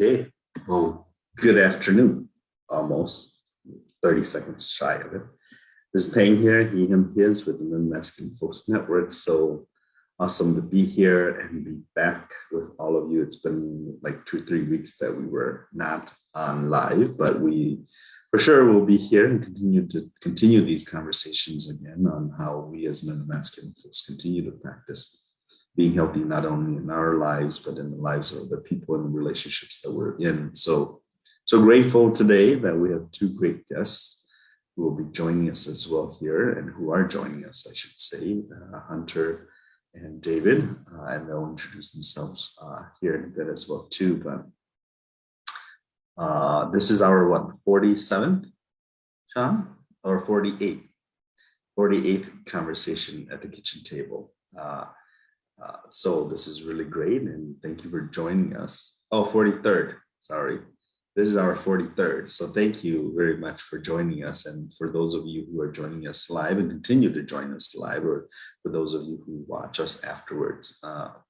Okay, well, good afternoon, almost 30 seconds shy of it. This is Peng here, he, him, his with the Men Masculine Folks Network. So awesome to be here and be back with all of you. It's been like 2-3 weeks that we were not on live, but we for sure will be here and continue these conversations again on how we as men and masculine folks continue to practice being healthy, not only in our lives, but in the lives of the people and the relationships that we're in. So grateful today that we have two great guests who will be joining us as well here, and who are joining us, I should say, Hunter and David, and they'll introduce themselves here in a bit as well too. But this is our 47th, Sean, or 48th conversation at the kitchen table. So this is really great, and thank you for joining us. Oh, 43rd, sorry. This is our 43rd. So thank you very much for joining us. And for those of you who are joining us live and continue to join us live, or for those of you who watch us afterwards,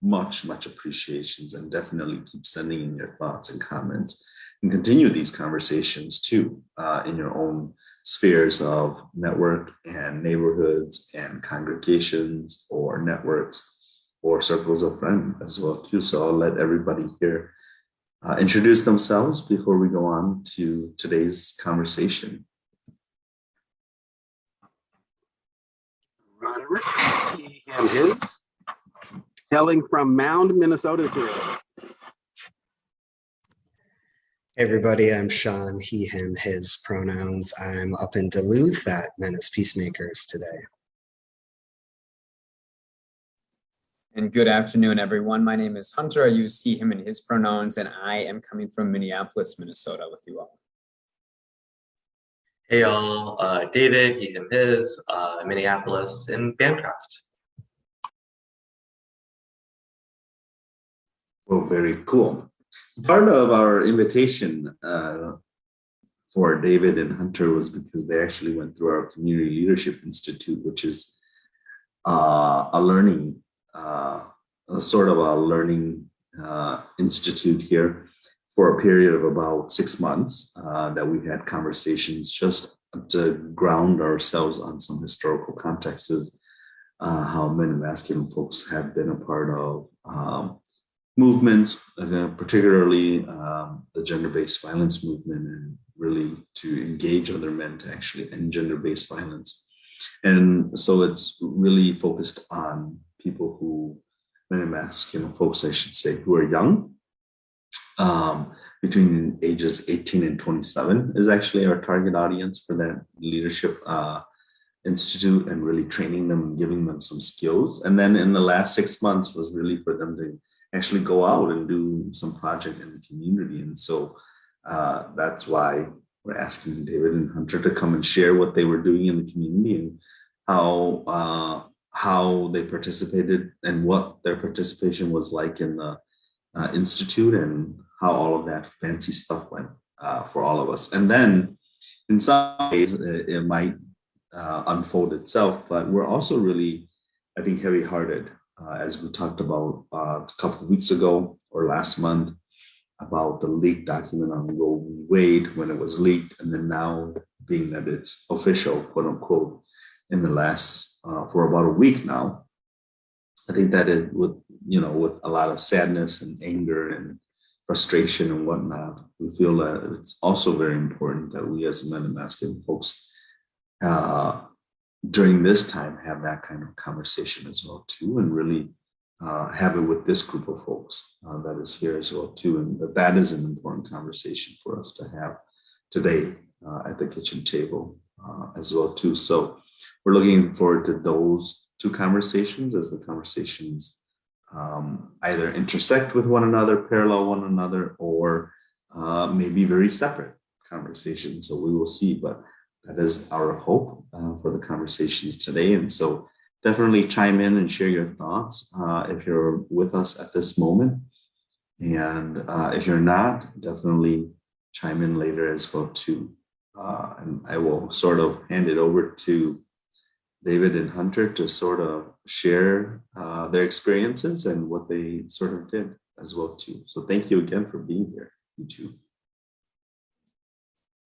much appreciations, and definitely keep sending in your thoughts and comments, and continue these conversations too in your own spheres of network and neighborhoods and congregations or networks or circles of friends as well too. So I'll let everybody here introduce themselves before we go on to today's conversation. Roderick, he, him, his, hailing from Mound, Minnesota today. Hey everybody, I'm Sean, he, him, his pronouns. I'm up in Duluth at Menace Peacemakers today. And good afternoon, everyone. My name is Hunter. I use he, him, and his pronouns, and I am coming from Minneapolis, Minnesota with you all. Hey y'all, David, he, him, his, Minneapolis, and Bancroft. Well, very cool. Part of our invitation for David and Hunter was because they actually went through our Community Leadership Institute, which is a learning institute here for a period of about 6 months that we had conversations just to ground ourselves on some historical contexts, how men and masculine folks have been a part of movements, particularly the gender-based violence movement, and really to engage other men to actually end gender-based violence. And so it's really focused on people who, men and masculine folks, I should say, who are young, between ages 18 and 27 is actually our target audience for that leadership institute, and really training them and giving them some skills. And then in the last 6 months was really for them to actually go out and do some project in the community. And so that's why we're asking David and Hunter to come and share what they were doing in the community, and how they participated, and what their participation was like in the institute, and how all of that fancy stuff went for all of us. And then in some ways it might unfold itself, but we're also really, I think, heavy-hearted, as we talked about a couple of weeks ago or last month, about the leaked document on Roe v. Wade, when it was leaked, and then now being that it's official, quote unquote, in the last for about a week now. I think that it with a lot of sadness and anger and frustration and whatnot, we feel that it's also very important that we as men and masculine folks during this time have that kind of conversation as well too, and really have it with this group of folks that is here as well too, and that is an important conversation for us to have today at the kitchen table as well too. So we're looking forward to those two conversations, as the conversations either intersect with one another, parallel one another, or maybe very separate conversations. So we will see, but that is our hope for the conversations today. And so definitely chime in and share your thoughts if you're with us at this moment. And if you're not, definitely chime in later as well too. And I will sort of hand it over to David and Hunter to sort of share their experiences and what they sort of did as well too. So thank you again for being here. you too.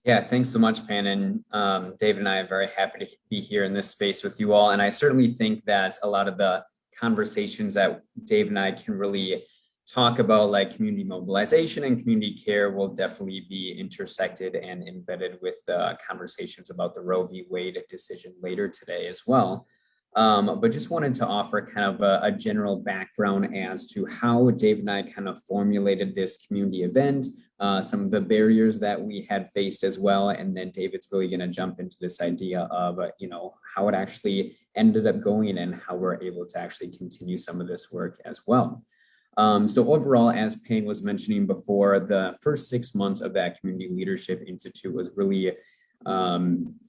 Yeah, thanks so much, Pan. And David and I are very happy to be here in this space with you all. And I certainly think that a lot of the conversations that Dave and I can really talk about, like community mobilization and community care, will definitely be intersected and embedded with conversations about the Roe v. Wade decision later today as well. But just wanted to offer kind of a general background as to how Dave and I kind of formulated this community event, some of the barriers that we had faced as well. And then David's really going to jump into this idea of, how it actually ended up going and how we're able to actually continue some of this work as well. So overall, as Payne was mentioning before, the first 6 months of that Community Leadership Institute was really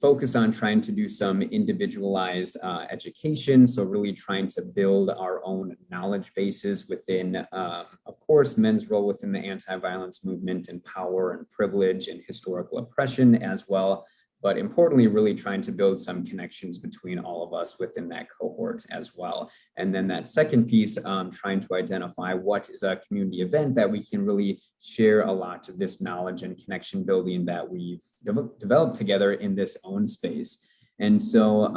focus on trying to do some individualized education. So really trying to build our own knowledge bases within, of course, men's role within the anti-violence movement and power and privilege and historical oppression as well. But importantly, really trying to build some connections between all of us within that cohort as well. And then that second piece, trying to identify what is a community event that we can really share a lot of this knowledge and connection building that we've developed together in this own space. And so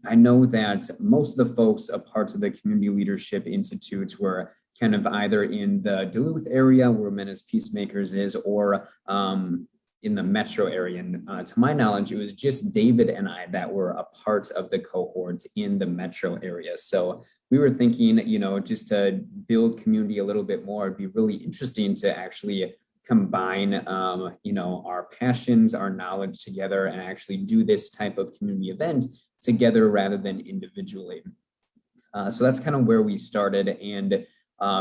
I know that most of the folks a part of the Community Leadership Institute were kind of either in the Duluth area where Menace Peacemakers is, or in the metro area. And to my knowledge, it was just David and I that were a part of the cohort in the metro area. So we were thinking, just to build community a little bit more, it'd be really interesting to actually combine, our passions, our knowledge together, and actually do this type of community event together rather than individually. So that's kind of where we started. And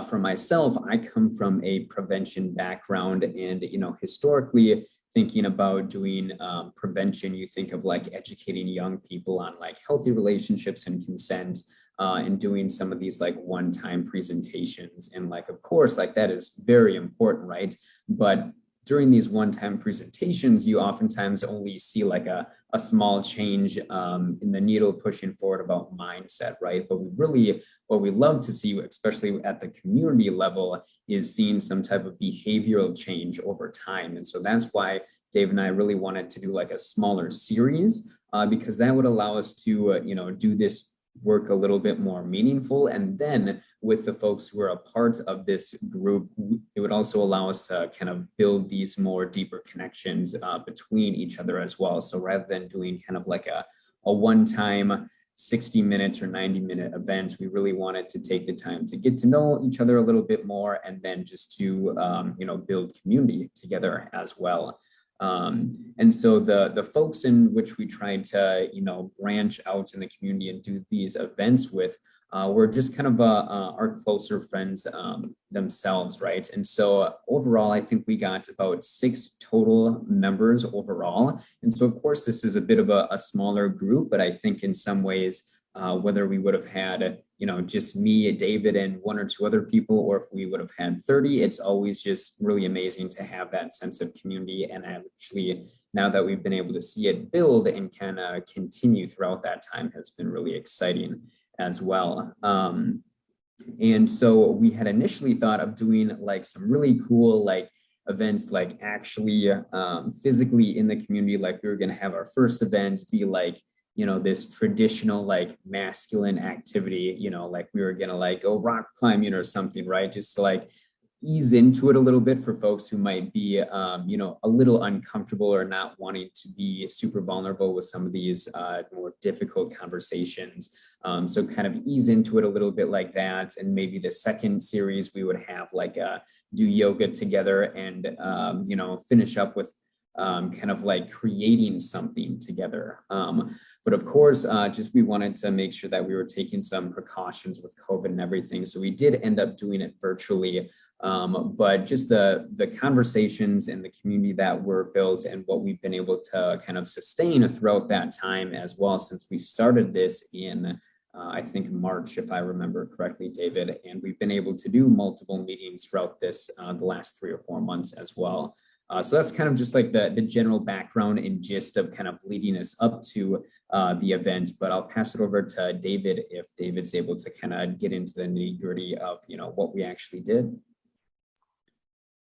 for myself, I come from a prevention background, and, historically, thinking about doing prevention, you think of like educating young people on like healthy relationships and consent, and doing some of these like one-time presentations. And like, of course, like that is very important, right? But during these one-time presentations, you oftentimes only see like a small change in the needle pushing forward about mindset, right? But what we love to see, especially at the community level, is seeing some type of behavioral change over time. And so that's why Dave and I really wanted to do like a smaller series, because that would allow us to, do this work a little bit more meaningful. And then with the folks who are a part of this group, it would also allow us to kind of build these more deeper connections between each other as well. So rather than doing kind of like a one-time 60-minute or 90-minute event, we really wanted to take the time to get to know each other a little bit more, and then just to, build community together as well. And so the folks in which we tried to, branch out in the community and do these events with were just kind of our closer friends themselves, right? And so overall, I think we got about 6 total members overall. And so, of course, this is a bit of a smaller group, but I think in some ways, whether we would have had, just me, David, and 1 or 2 other people, or if we would have had 30, it's always just really amazing to have that sense of community. And actually, now that we've been able to see it build and kind of continue throughout that time, has been really exciting as well. And so we had initially thought of doing like some really cool like events, like actually physically in the community. Like we were going to have our first event be like, this traditional like masculine activity, like we were going to like go rock climbing or something, right? Just to like ease into it a little bit for folks who might be, a little uncomfortable or not wanting to be super vulnerable with some of these more difficult conversations. So kind of ease into it a little bit like that. And maybe the second series, we would have like do yoga together and, finish up with kind of like creating something together. But of course, just we wanted to make sure that we were taking some precautions with COVID and everything. So we did end up doing it virtually. But just the conversations and the community that were built and what we've been able to kind of sustain throughout that time as well, since we started this in, I think March, if I remember correctly, David, and we've been able to do multiple meetings throughout this, the last 3 or 4 months as well. So that's kind of just like the general background and gist of kind of leading us up to the event. But I'll pass it over to David if David's able to kind of get into the nitty gritty of, what we actually did.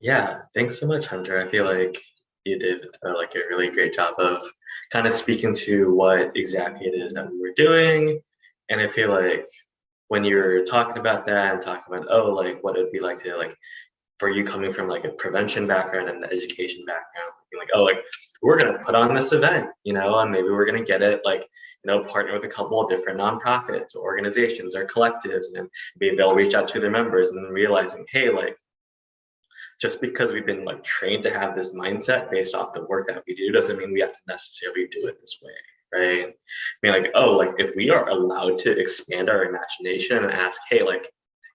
Yeah, thanks so much, Hunter. I feel like you did like a really great job of kind of speaking to what exactly it is that we were doing. And I feel like when you're talking about that and talking about, oh, like what it'd be like to like for you coming from like a prevention background and an education background, being like, oh, like we're gonna put on this event, and maybe we're gonna get it like, partner with a couple of different nonprofits or organizations or collectives, and maybe they'll reach out to their members and then realizing, hey, like just because we've been like trained to have this mindset based off the work that we do doesn't mean we have to necessarily do it this way, right? I mean, like, oh, like if we are allowed to expand our imagination and ask, hey, like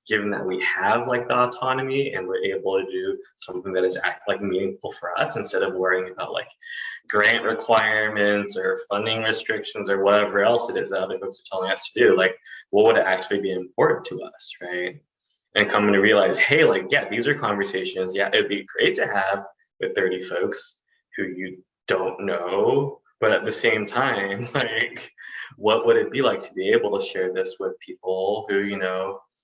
given that we have like the autonomy and we're able to do something that is like meaningful for us instead of worrying about like grant requirements or funding restrictions or whatever else it is that other folks are telling us to do, like what would actually be important to us, right? And coming to realize, hey, like, yeah, these are conversations. Yeah, it'd be great to have with 30 folks who you don't know. But at the same time, like, what would it be like to be able to share this with people who,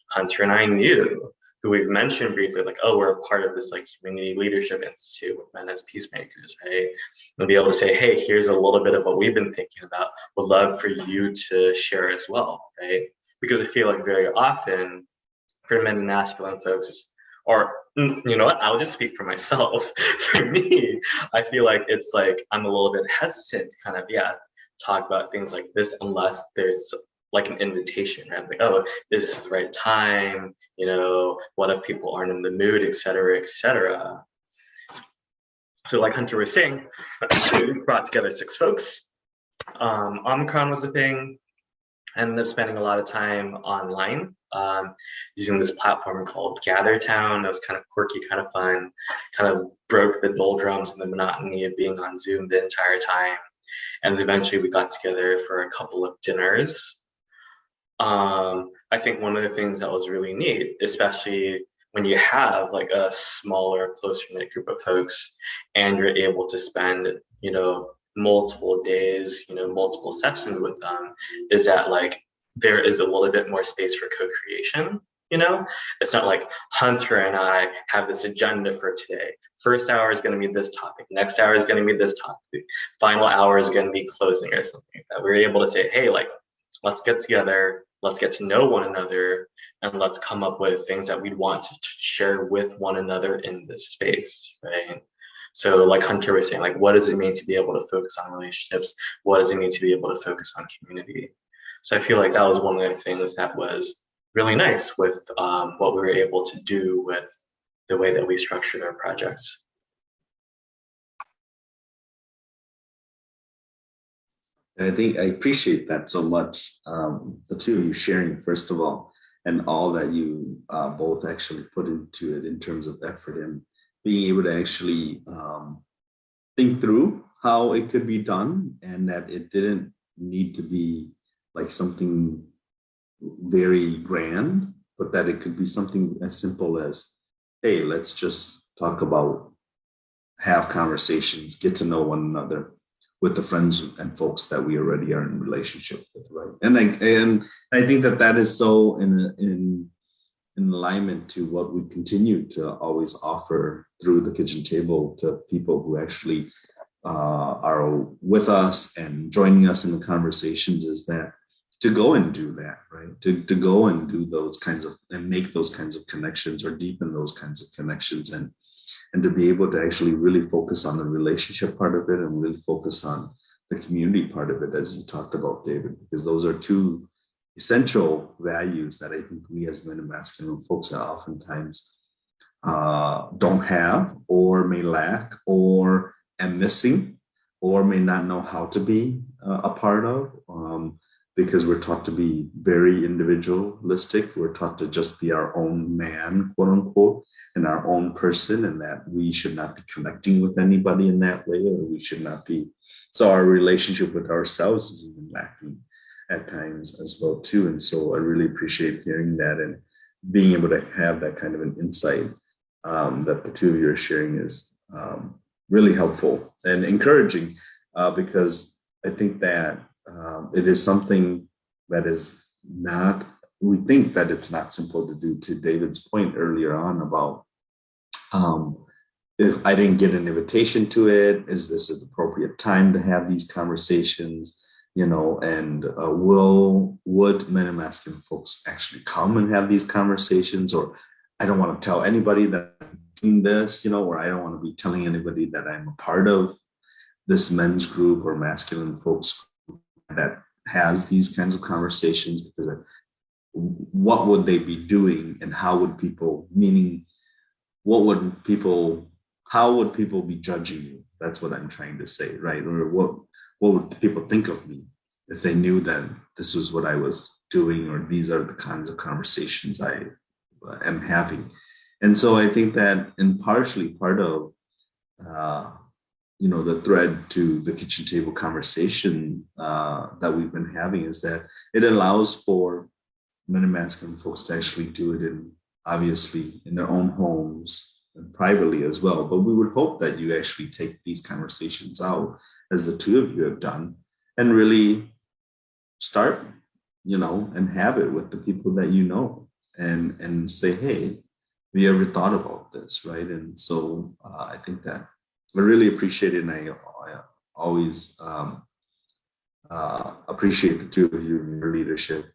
Hunter and I knew, who we've mentioned briefly, like, oh, we're a part of this like community leadership institute with men as peacemakers, right? And be able to say, hey, here's a little bit of what we've been thinking about. Would love for you to share as well, right? Because I feel like very often for men and masculine folks, or you know what, I'll just speak for myself. For me, I feel like it's like I'm a little bit hesitant to kind of, talk about things like this unless there's like an invitation, right? Like, oh, this is the right time, what if people aren't in the mood, et cetera, et cetera. So like Hunter was saying, we brought together 6 folks. Omicron was a thing. I ended up spending a lot of time online using this platform called GatherTown. It was kind of quirky, kind of fun, kind of broke the doldrums and the monotony of being on Zoom the entire time. And eventually we got together for a couple of dinners. I think one of the things that was really neat, especially when you have like a smaller, closer knit group of folks and you're able to spend, multiple days, multiple sessions with them, is that like there is a little bit more space for co-creation. It's not like Hunter and I have this agenda for today. First hour is going to be this topic. Next hour is going to be this topic. Final hour is going to be closing or something like that. We're able to say, hey, like, let's get together. Let's get to know one another. And let's come up with things that we want to share with one another in this space, right? So like Hunter was saying, like, what does it mean to be able to focus on relationships? What does it mean to be able to focus on community? So I feel like that was one of the things that was really nice with what we were able to do with the way that we structured our projects. I think I appreciate that so much. The two of you sharing, first of all, and all that you both actually put into it in terms of effort and being able to actually think through how it could be done, and that it didn't need to be like something very grand, but that it could be something as simple as, hey, let's just talk about, have conversations, get to know one another with the friends and folks that we already are in relationship with, right? And I think that is so in alignment to what we continue to always offer through the kitchen table to people who actually are with us and joining us in the conversations, is that to go and do that, right? To go and do those kinds of, and make those kinds of connections or deepen those kinds of connections, and to be able to actually really focus on the relationship part of it and really focus on the community part of it, as you talked about, David, because those are two essential values that I think we as men and masculine folks are oftentimes don't have, or may lack, or am missing, or may not know how to be a part of, because we're taught to be very individualistic. We're taught to just be our own man, quote unquote, and our own person, and that we should not be connecting with anybody in that way, or we should not be. So our relationship with ourselves is even lacking at times as well too. And so I really appreciate hearing that and being able to have that kind of an insight that the two of you are sharing is really helpful and encouraging, because I think that it is something that is not, we think that it's not simple to do, to David's point earlier on about if I didn't get an invitation to it, is this an appropriate time to have these conversations? You know, and would men and masculine folks actually come and have these conversations? Or I don't want to tell anybody that I'm doing this, you know, or I don't want to be telling anybody that I'm a part of this men's group or masculine folks that has these kinds of conversations, because what would they be doing, and how would people, meaning what would people, how would people be judging you? That's what I'm trying to say, right? Or what would people think of me if they knew that this was what I was doing, or these are the kinds of conversations I am having? And so I think that, and partially part of you know, the thread to the kitchen table conversation that we've been having is that it allows for men and masculine folks to actually do it in, obviously, in their own homes and privately as well. But we would hope that you actually take these conversations out, as the two of you have done, and really start, you know, and have it with the people that you know, and say, hey, have you ever thought about this, right? And so I think that I really appreciate it, and I always appreciate the two of you and your leadership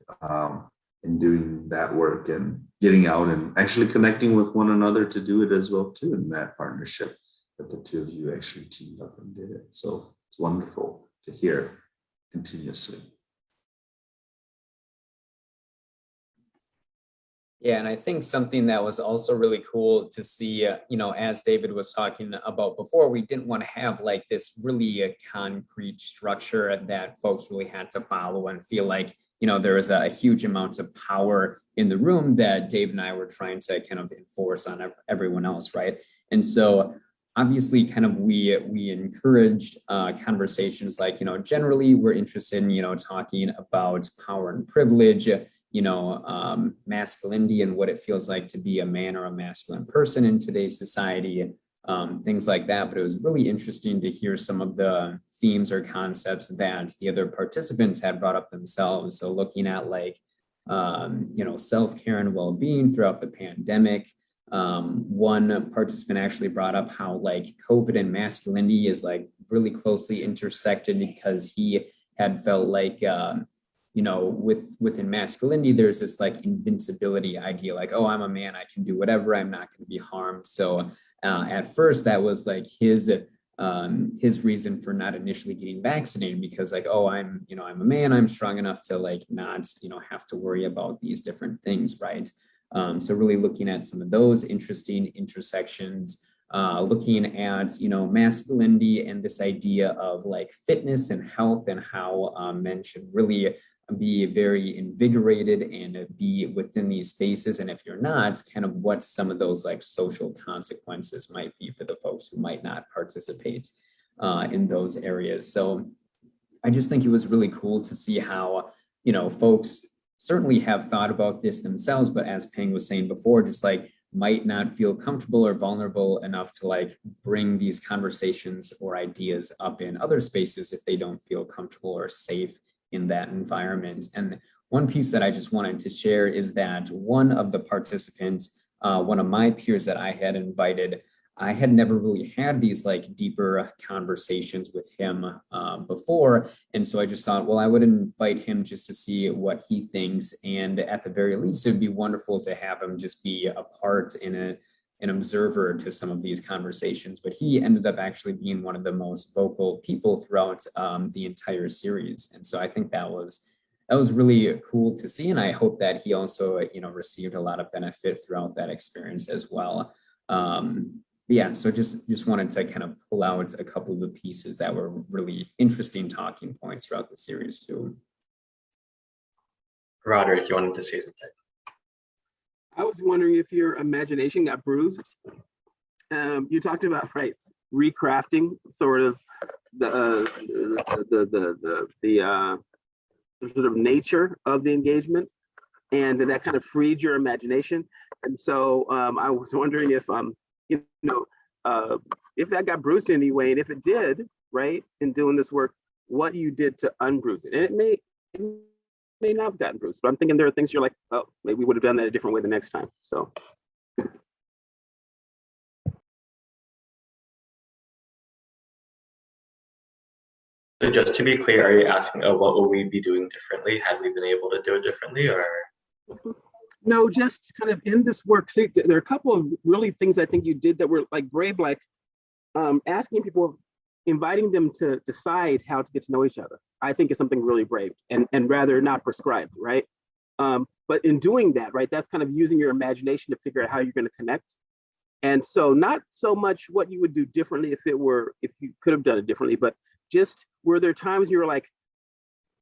in doing that work and getting out and actually connecting with one another to do it as well too, in that partnership that the two of you actually teamed up and did it. So it's wonderful to hear continuously. Yeah, and I think something that was also really cool to see, you know, as David was talking about before, we didn't want to have like this really concrete structure that folks really had to follow and feel like, you know, there was a huge amount of power in the room that Dave and I were trying to kind of enforce on everyone else, right? And so obviously kind of we encouraged conversations like, you know, generally we're interested in, you know, talking about power and privilege, you know, masculinity and what it feels like to be a man or a masculine person in today's society, things like that. But it was really interesting to hear some of the themes or concepts that the other participants had brought up themselves. So looking at like, you know, self-care and well-being throughout the pandemic. One participant actually brought up how like COVID and masculinity is like really closely intersected, because he had felt like, you know, within masculinity, there's this like invincibility idea, like, oh, I'm a man, I can do whatever, I'm not going to be harmed. So at first, that was like his reason for not initially getting vaccinated, because like, oh, I'm a man, I'm strong enough to like not, you know, have to worry about these different things, right? So really looking at some of those interesting intersections, looking at, you know, masculinity and this idea of like fitness and health, and how men should really be very invigorated and be within these spaces. And if you're not, kind of what some of those like social consequences might be for the folks who might not participate in those areas. So I just think it was really cool to see how, you know, folks certainly have thought about this themselves, but as Ping was saying before, just like might not feel comfortable or vulnerable enough to like bring these conversations or ideas up in other spaces if they don't feel comfortable or safe in that environment. And one piece that I just wanted to share is that one of the participants, one of my peers that I had invited, I had never really had these like deeper conversations with him before. And so I just thought, well, I would invite him just to see what he thinks. And at the very least, it'd be wonderful to have him just be a part in an observer to some of these conversations. But he ended up actually being one of the most vocal people throughout the entire series. And so I think that was really cool to see. And I hope that he also, you know, received a lot of benefit throughout that experience as well. Yeah, so just wanted to kind of pull out a couple of the pieces that were really interesting talking points throughout the series too. Roderick, you wanted to say something? I was wondering if your imagination got bruised. You talked about, right, recrafting sort of the sort of nature of the engagement, and that kind of freed your imagination. And so I was wondering if you know, if that got bruised in any way, and if it did, right, in doing this work, what you did to unbruise it. And it may not have gotten bruised, but I'm thinking there are things you're like, oh, maybe we would have done that a different way the next time. So So just to be clear, are you asking, oh, what will we be doing differently? Had we been able to do it differently, or? No, just kind of in this work. See, there are a couple of really things I think you did that were like brave, like asking people, inviting them to decide how to get to know each other. I think is something really brave and rather not prescribed, right? But in doing that, right, that's kind of using your imagination to figure out how you're going to connect. And so not so much what you would do differently if you could have done it differently, but just were there times you were like,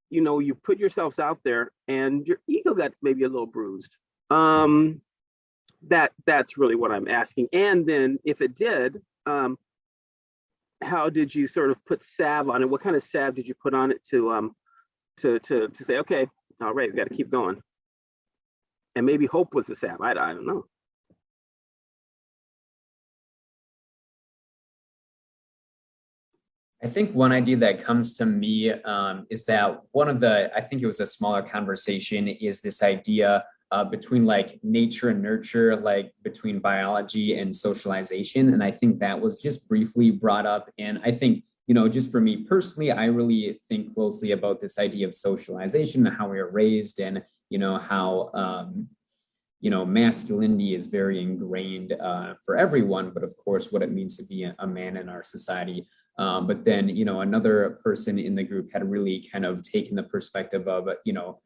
you know, you put yourselves out there and your ego got maybe a little bruised. That's really what I'm asking. And then if it did, how did you sort of put salve on it? What kind of salve did you put on it to say, okay, all right, we got to keep going? And maybe hope was the salve. I don't know. I think one idea that comes to me is that I think it was a smaller conversation, is this idea between like nature and nurture, like between biology and socialization. And I think that was just briefly brought up. And I think, you know, just for me personally, I really think closely about this idea of socialization and how we are raised, and, you know, how, you know, masculinity is very ingrained for everyone, but of course, what it means to be a man in our society. But then, you know, another person in the group had really kind of taken the perspective of, you know,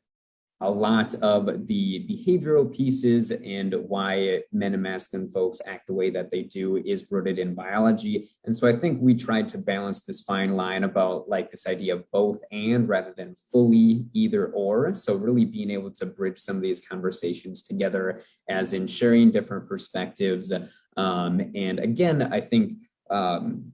a lot of the behavioral pieces and why men and masculine folks act the way that they do is rooted in biology. And so I think we tried to balance this fine line about like this idea of both and rather than fully either or. So really being able to bridge some of these conversations together, as in sharing different perspectives. And again, I think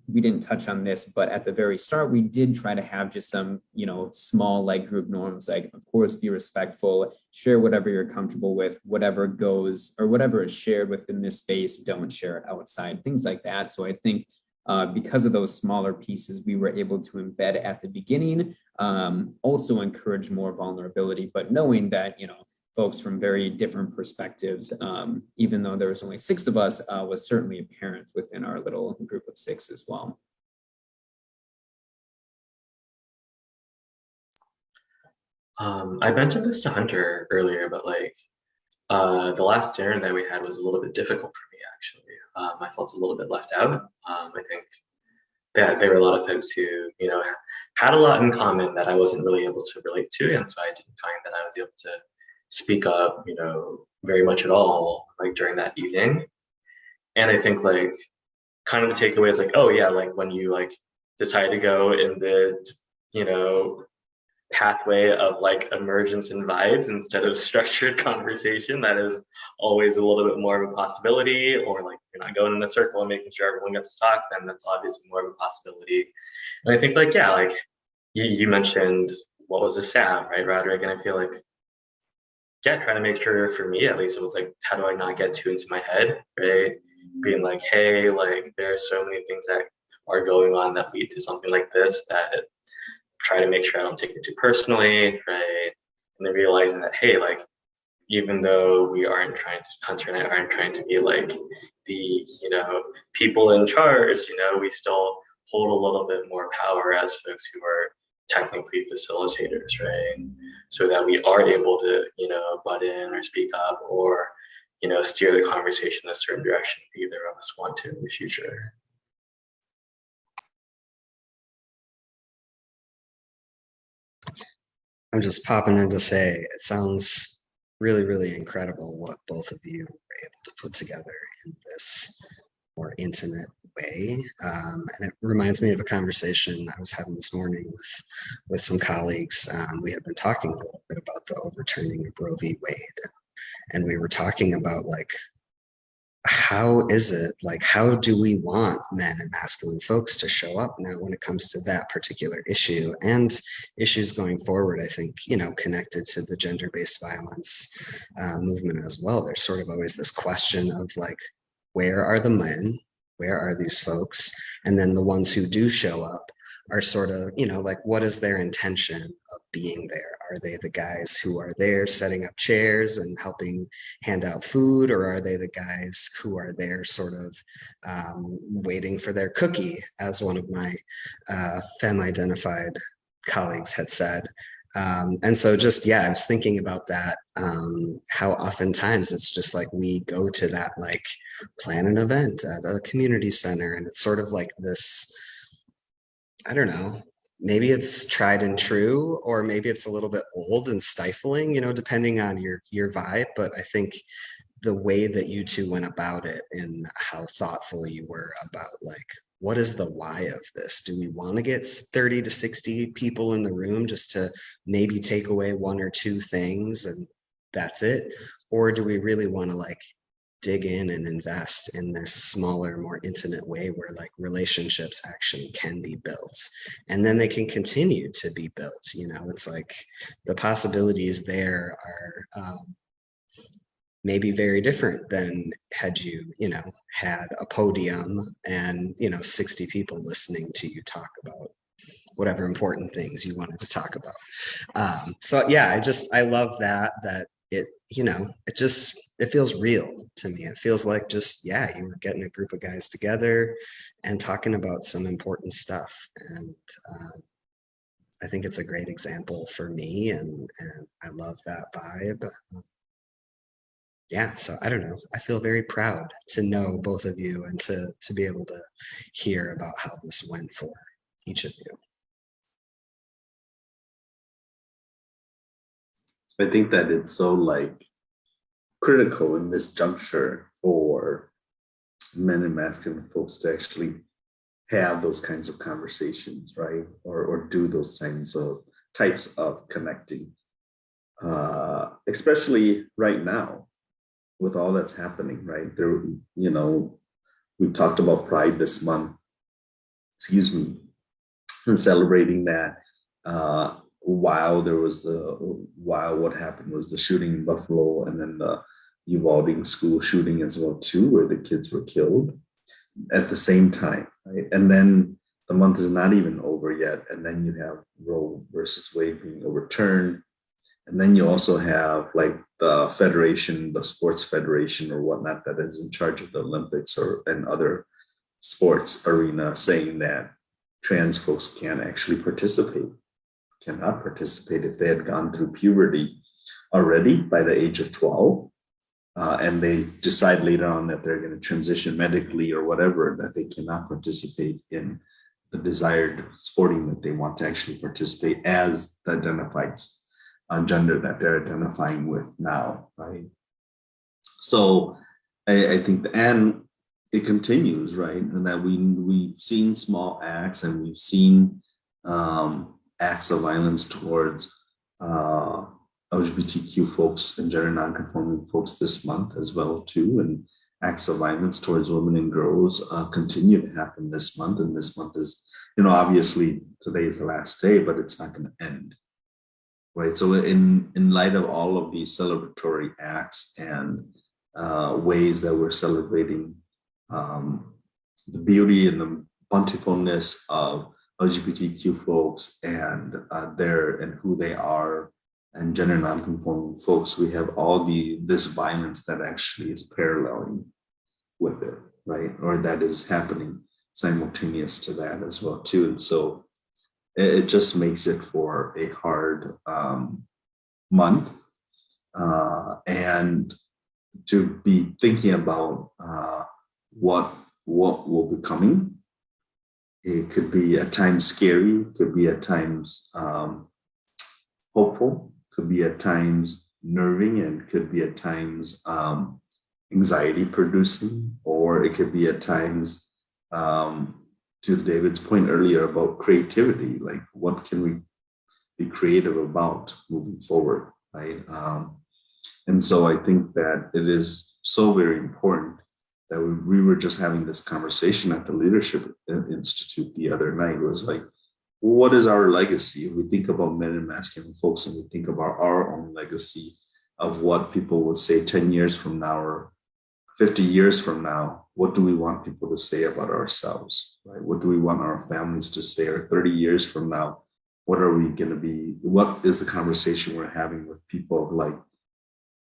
we didn't touch on this, but at the very start, we did try to have just some, you know, small like group norms, like, of course, be respectful, share whatever you're comfortable with, whatever goes or whatever is shared within this space, don't share it outside, things like that. So I think because of those smaller pieces, we were able to embed at the beginning, also encourage more vulnerability, but knowing that, you know, folks from very different perspectives, even though there was only 6 of us, was certainly apparent within our little group of 6 as well. I mentioned this to Hunter earlier, but like the last dinner that we had was a little bit difficult for me, actually. I felt a little bit left out. I think that there were a lot of folks who, you know, had a lot in common that I wasn't really able to relate to, and so I didn't find that I was able to speak up, you know, very much at all, like during that evening. And I think like kind of the takeaway is like, oh yeah, like when you like decide to go in the, you know, pathway of like emergence and vibes instead of structured conversation, that is always a little bit more of a possibility. Or like you're not going in a circle and making sure everyone gets to talk, then that's obviously more of a possibility. And I think like, yeah, like you mentioned what was a salve, right, Roderick? And I feel like, yeah, trying to make sure for me at least, it was like, how do I not get too into my head, right? Being like, hey, like there are so many things that are going on that lead to something like this, that try to make sure I don't take it too personally, right? And then realizing that, hey, like even though we aren't trying to, Hunter and I aren't trying to be like the, you know, people in charge, you know, we still hold a little bit more power as folks who are technically facilitators, right? So that we are able to, you know, butt in or speak up or, you know, steer the conversation in a certain direction if either of us want to in the future. I'm just popping in to say it sounds really, really incredible what both of you were able to put together in this more intimate way. And it reminds me of a conversation I was having this morning with some colleagues. We had been talking a little bit about the overturning of Roe v. Wade. And we were talking about like, how is it, like, how do we want men and masculine folks to show up now when it comes to that particular issue and issues going forward? I think, you know, connected to the gender-based violence movement as well. There's sort of always this question of like, where are the men? Where are these folks? And then the ones who do show up are sort of, you know, like, what is their intention of being there? Are they the guys who are there setting up chairs and helping hand out food? Or are they the guys who are there sort of waiting for their cookie, as one of my femme-identified colleagues had said. And so just, yeah, I was thinking about that, how oftentimes it's just like we go to that, like plan an event at a community center, and it's sort of like this, I don't know, maybe it's tried and true, or maybe it's a little bit old and stifling, depending on your vibe. But I think the way that you two went about it and how thoughtful you were about, like, what is the why of this? Do we want to get 30 to 60 people in the room just to maybe take away one or two things and that's it? Or do we really want to like dig in and invest in this smaller, more intimate way where like relationships actually can be built, and then they can continue to be built? It's like the possibilities there are maybe very different than had you had a podium and 60 people listening to you talk about whatever important things you wanted to talk about. So yeah, I love that it it feels real to me. It feels like just, yeah, you were getting a group of guys together and talking about some important stuff. And I think it's a great example for me, and I love that vibe. Yeah, so I don't know. I feel very proud to know both of you and to be able to hear about how this went for each of you. I think that it's so like critical in this juncture for men and masculine folks to actually have those kinds of conversations, right? Or do those types of connecting, especially right now with all that's happening, right? There, we talked about Pride this month, and celebrating that. While what happened was the shooting in Buffalo, and then the Uvalde school shooting as well too, where the kids were killed at the same time, right? And then the month is not even over yet, and then you have Roe versus Wade being overturned, and then you also have like the federation, the sports federation or whatnot that is in charge of the Olympics and other sports arena saying that trans folks can't actually cannot participate if they had gone through puberty already by the age of 12, and they decide later on that they're going to transition medically or whatever, that they cannot participate in the desired sporting that they want to actually participate as the identified gender that they're identifying with now, right? So I think, and it continues, right? And that we've seen small acts, and we've seen acts of violence towards LGBTQ folks and gender nonconforming folks this month as well too, and acts of violence towards women and girls continue to happen this month. And this month is, obviously today is the last day, but it's not going to end, right? So in light of all of these celebratory acts and ways that we're celebrating the beauty and the bountifulness of LGBTQ folks and who they are, and gender nonconforming folks, we have all this violence that actually is paralleling with it, right? Or that is happening simultaneous to that as well too. And so it just makes it for a hard month, and to be thinking about what will be coming. It could be at times scary, could be at times hopeful, could be at times nerving, and could be at times anxiety producing, or it could be at times, to David's point earlier about creativity, like what can we be creative about moving forward, right? And so I think that it is so very important that we were just having this conversation at the Leadership Institute the other night. It was like, what is our legacy? If we think about men and masculine folks, and we think about our own legacy of what people will say 10 years from now or 50 years from now, what do we want people to say about ourselves, right? What do we want our families to say? Or 30 years from now, what are we going to be? What is the conversation we're having with people? Like,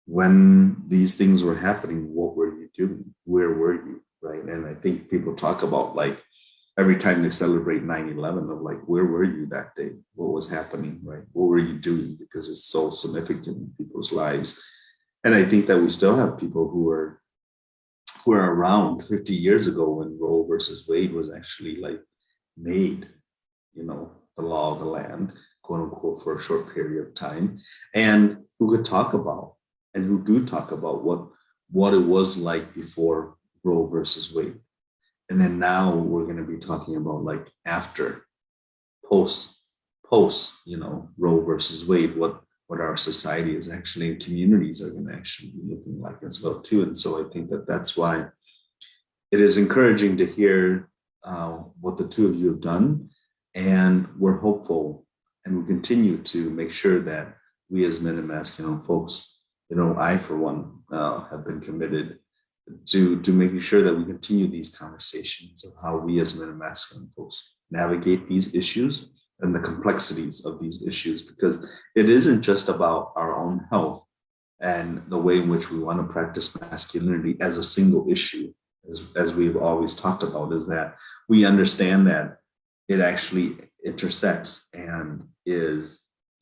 when these things were happening, what were you doing? Where were you, right? And I think people talk about, like, every time they celebrate 9/11 of like, where were you that day? What was happening, right? What were you doing? Because it's so significant in people's lives. And I think that we still have people who were around 50 years ago when Roe versus Wade was actually like made, the law of the land, quote unquote, for a short period of time, and who could talk about and who do talk about what it was like before Roe versus Wade. And then now we're going to be talking about like after, post, Roe versus Wade, what our society is actually and communities are going to actually be looking like as well too. And so I think that that's why it is encouraging to hear what the two of you have done, and we're hopeful, and we continue to make sure that we as men and masculine folks, I for one have been committed to making sure that we continue these conversations of how we as men and masculine folks navigate these issues and the complexities of these issues, because it isn't just about our own health and the way in which we want to practice masculinity as a single issue, as we've always talked about, is that we understand that it actually intersects and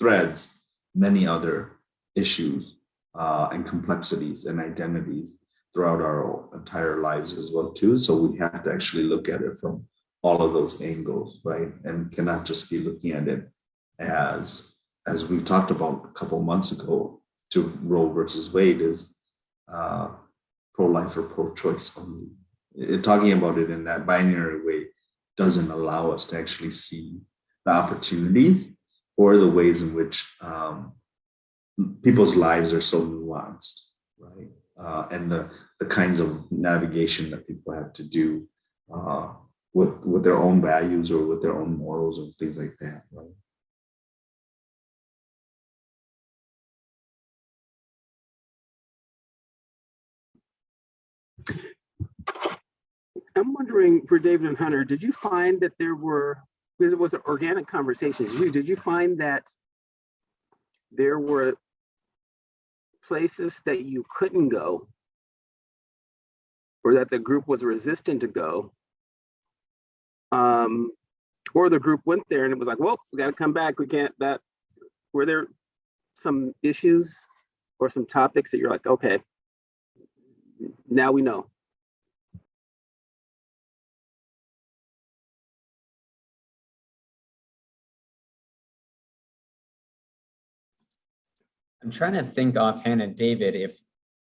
threads many other issues and complexities and identities throughout our entire lives as well too. So we have to actually look at it from all of those angles, right? And cannot just be looking at it as we talked about a couple months ago to Roe versus Wade is pro-life or pro-choice only. Talking about it in that binary way doesn't allow us to actually see the opportunities or the ways in which people's lives are so nuanced, right? And the kinds of navigation that people have to do with their own values or with their own morals and things like that, right? I'm wondering for David and Hunter, did you find that because it was an organic conversation, did you find that there were places that you couldn't go or that the group was resistant to go? Or the group went there and it was like, well, we got to come back. We can't, were there some issues or some topics that you're like, okay, now we know? I'm trying to think offhand, and David,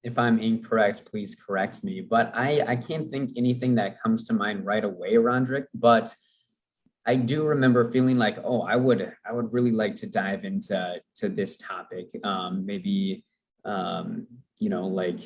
if I'm incorrect, please correct me. But I can't think anything that comes to mind right away, Rondrick. But I do remember feeling like, oh, I would really like to dive into this topic. Maybe like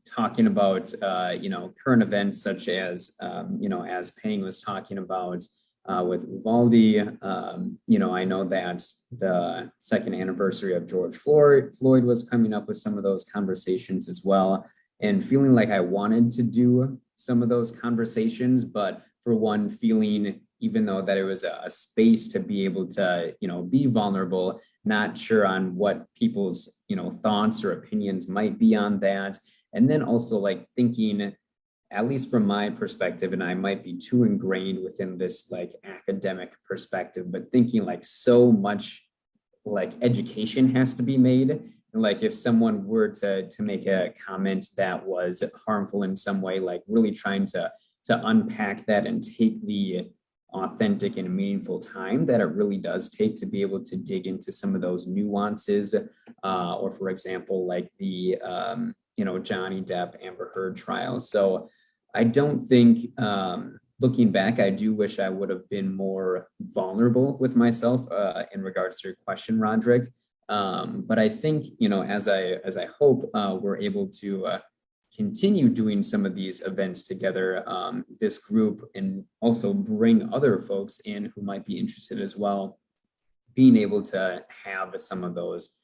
talking about current events such as as Pang was talking about. With Uvalde, I know that the second anniversary of George Floyd was coming up with some of those conversations as well, and feeling like I wanted to do some of those conversations, but for one, feeling even though that it was a space to be able to, be vulnerable, not sure on what people's, thoughts or opinions might be on that, and then also like thinking, at least from my perspective, and I might be too ingrained within this like academic perspective, but thinking like so much like education has to be made. And like if someone were to make a comment that was harmful in some way, like really trying to unpack that and take the authentic and meaningful time that it really does take to be able to dig into some of those nuances, or for example, like the Johnny Depp Amber Heard trial. So I don't think, looking back, I do wish I would have been more vulnerable with myself in regards to your question, Roderick. But I think, as I hope we're able to continue doing some of these events together, this group, and also bring other folks in who might be interested as well, being able to have some of those,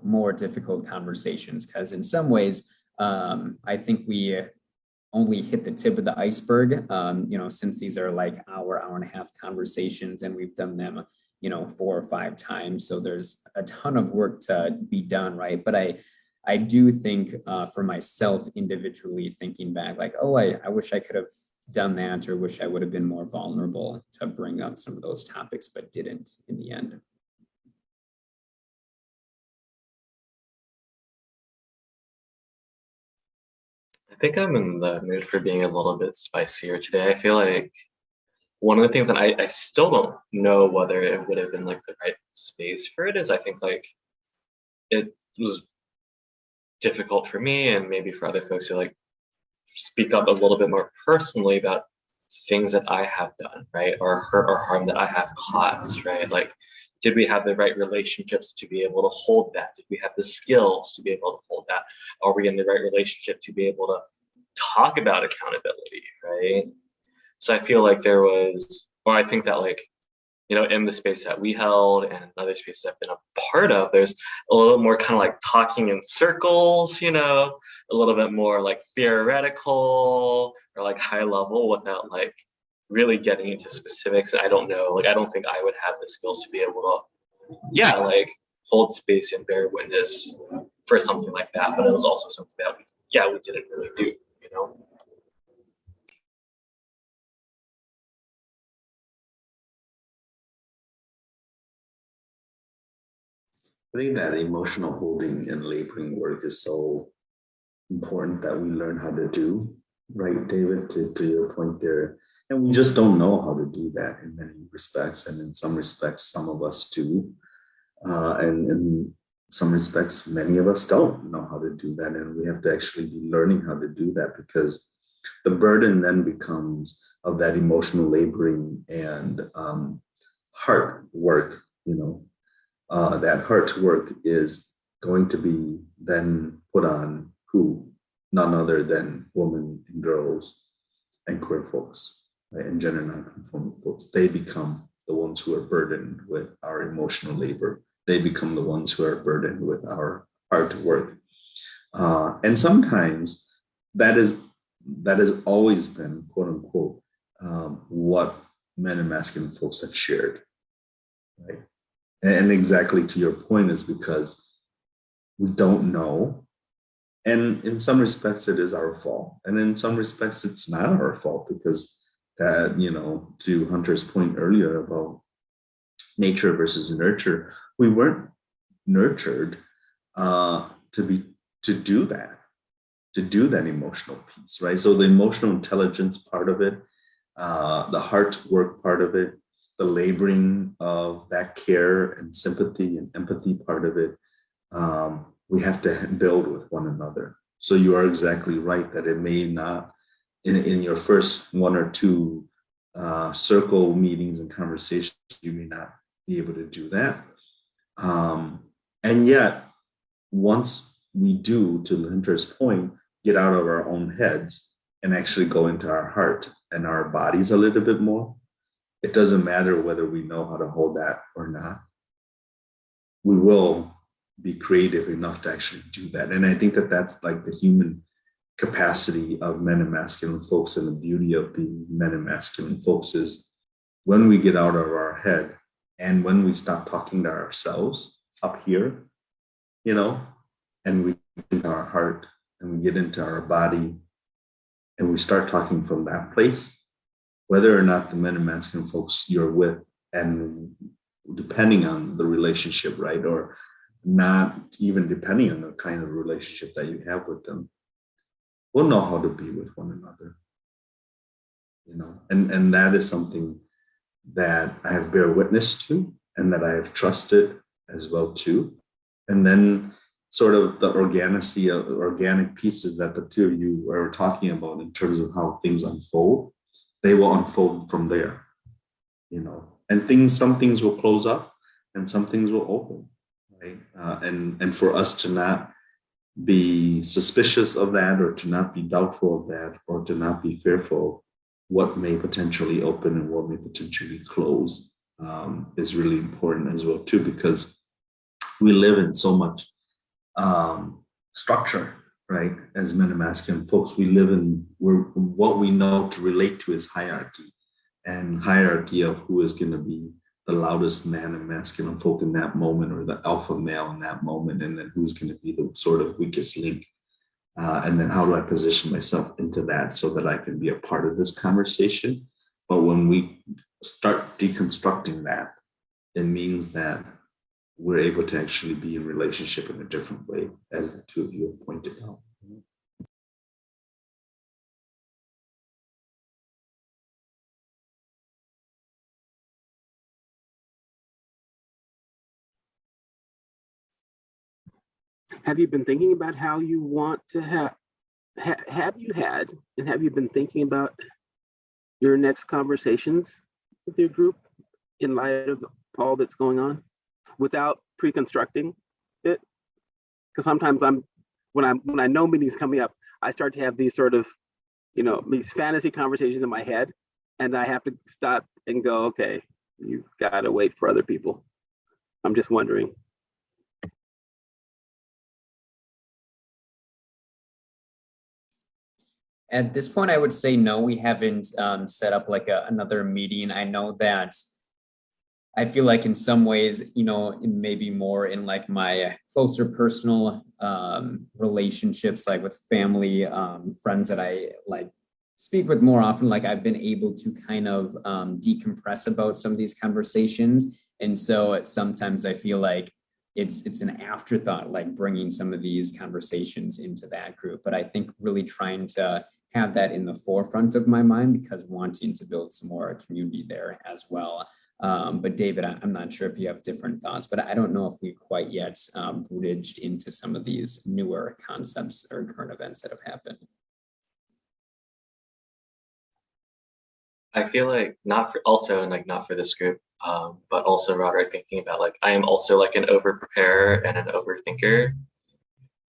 more difficult conversations. Because in some ways, I think we only hit the tip of the iceberg, since these are like hour and a half conversations, and we've done them, 4 or 5 times. So there's a ton of work to be done, right? But I do think for myself individually, thinking back, like, oh, I wish I could have done that, or wish I would have been more vulnerable to bring up some of those topics, but didn't in the end. I think I'm in the mood for being a little bit spicier today. I feel like one of the things that I still don't know whether it would have been like the right space for it is I think like it was difficult for me and maybe for other folks to like speak up a little bit more personally about things that I have done, right? Or hurt or harm that I have caused, right? Like, did we have the right relationships to be able to hold that? Did we have the skills to be able to hold that? Are we in the right relationship to be able to talk about accountability, right? So I feel like there was, or I think that like, you know, in the space that we held and other spaces I've been a part of, there's a little more kind of like talking in circles, you know, a little bit more like theoretical or like high level without like really getting into specifics. I don't know, like I don't think I would have the skills to be able to, yeah, like hold space and bear witness for something like that. But it was also something that we didn't really do, you know. I think that emotional holding and labeling work is so important that we learn how to do, right, David, to your point there. And we just don't know how to do that in many respects. And in some respects, some of us do. And in some respects, many of us don't know how to do that. And we have to actually be learning how to do that, because the burden then becomes of that emotional laboring and heart work, you know. That heart work is going to be then put on who? None other than women and girls and queer folks, right? And gender nonconforming folks. They become the ones who are burdened with our emotional labor. They become the ones who are burdened with our heart work. And sometimes that has always been, quote unquote, what men and masculine folks have shared, right? And exactly to your point is because we don't know. And in some respects, it is our fault. And in some respects, it's not our fault, because that, you know, to Hunter's point earlier about nature versus nurture, we weren't nurtured to do that emotional piece, right? So the emotional intelligence part of it, the heart work part of it, the laboring of that care and sympathy and empathy part of it, we have to build with one another. So you are exactly right that it may not, in your first one or two circle meetings and conversations, you may not be able to do that. And yet, once we do, to Hunter's point, get out of our own heads and actually go into our heart and our bodies a little bit more, it doesn't matter whether we know how to hold that or not. We will be creative enough to actually do that. And I think that that's like the human capacity of men and masculine folks, and the beauty of being men and masculine folks is when we get out of our head and when we stop talking to ourselves up here, you know, and we get into our heart and we get into our body and we start talking from that place, whether or not the men and masculine folks you're with, and depending on the relationship, right, or not even depending on the kind of relationship that you have with them, we'll know how to be with one another, you know. And that is something that I have bear witness to, and that I have trusted as well too. And then sort of the organic pieces that the two of you are talking about in terms of how things unfold, they will unfold from there, you know. And some things will close up and some things will open, right? And for us to not be suspicious of that, or to not be doubtful of that, or to not be fearful what may potentially open and what may potentially close, is really important as well too, because we live in so much structure, right? As men and masculine folks, what we know to relate to is hierarchy, and hierarchy of who is going to be the loudest man and masculine folk in that moment, or the alpha male in that moment, and then who's going to be the sort of weakest link And then how do I position myself into that so that I can be a part of this conversation? But when we start deconstructing that, it means that we're able to actually be in relationship in a different way, as the two of you have pointed out. Have you been thinking about how you want to have you had, and have you been thinking about your next conversations with your group in light of all that's going on without pre-constructing it? Because sometimes when I know meetings coming up, I start to have these sort of, these fantasy conversations in my head, and I have to stop and go, okay, you gotta wait for other people. I'm just wondering. At this point, I would say no, we haven't set up like another meeting. I know that I feel like in some ways, maybe more in like my closer personal relationships, like with family, friends that I like speak with more often, like I've been able to kind of decompress about some of these conversations. And so sometimes I feel like it's an afterthought, like bringing some of these conversations into that group. But I think really trying to have that in the forefront of my mind, because wanting to build some more community there as well. But David, I'm not sure if you have different thoughts, but I don't know if we quite yet bridged into some of these newer concepts or current events that have happened. I feel like not for this group, but also rather thinking about like I am also like an over preparer and an overthinker,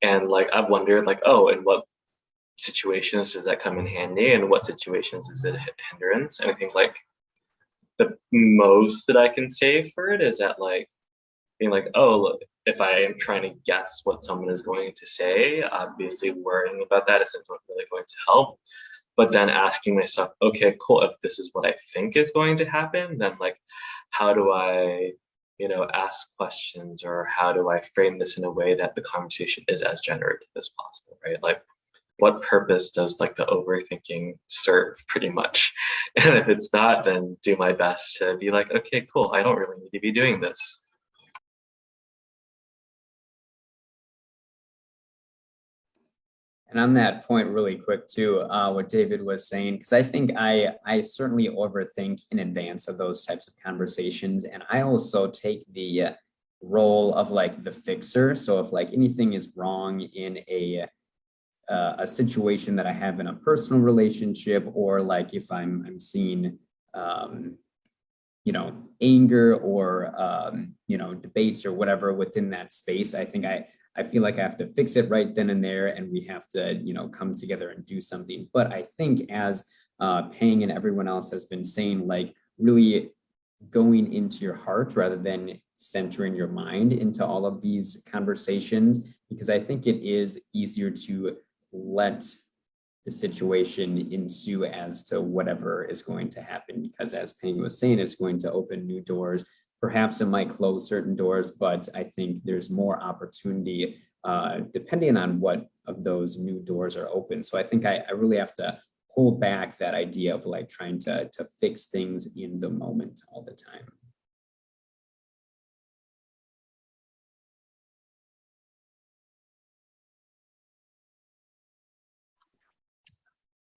and like I've wondered like, oh, in what situations does that come in handy, and what situations is it a hindrance? And I think like the most that I can say for it is that like being like, oh, look, if I am trying to guess what someone is going to say, obviously worrying about that isn't really going to help. But then asking myself, okay, cool, if this is what I think is going to happen, then like, how do I, ask questions, or how do I frame this in a way that the conversation is as generative as possible, right? Like, what purpose does like the overthinking serve, pretty much? And if it's not, then do my best to be like, okay, cool, I don't really need to be doing this. And on that point, really quick too, what David was saying, because I think I certainly overthink in advance of those types of conversations, and I also take the role of like the fixer. So if like anything is wrong in a situation that I have in a personal relationship, or like if I'm seeing anger or debates or whatever within that space, I think I feel like I have to fix it right then and there, and we have to come together and do something. But I think as Pang and everyone else has been saying, like really going into your heart rather than centering your mind into all of these conversations, because I think it is easier to let the situation ensue as to whatever is going to happen, because as Pang was saying, it's going to open new doors. Perhaps it might close certain doors, but I think there's more opportunity depending on what of those new doors are open. So I think I really have to pull back that idea of like trying to fix things in the moment all the time.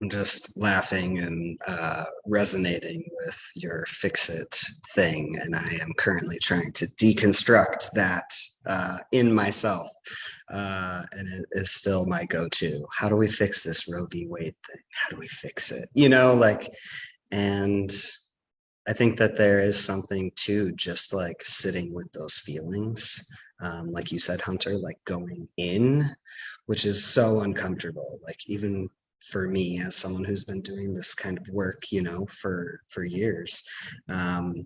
I'm just laughing and resonating with your fix it thing. And I am currently trying to deconstruct that in myself. And it is still my go-to. How do we fix this Roe v. Wade thing? How do we fix it? And I think that there is something to just like sitting with those feelings. Like you said, Hunter, like going in, which is so uncomfortable. Like even for me as someone who's been doing this kind of work, for years. And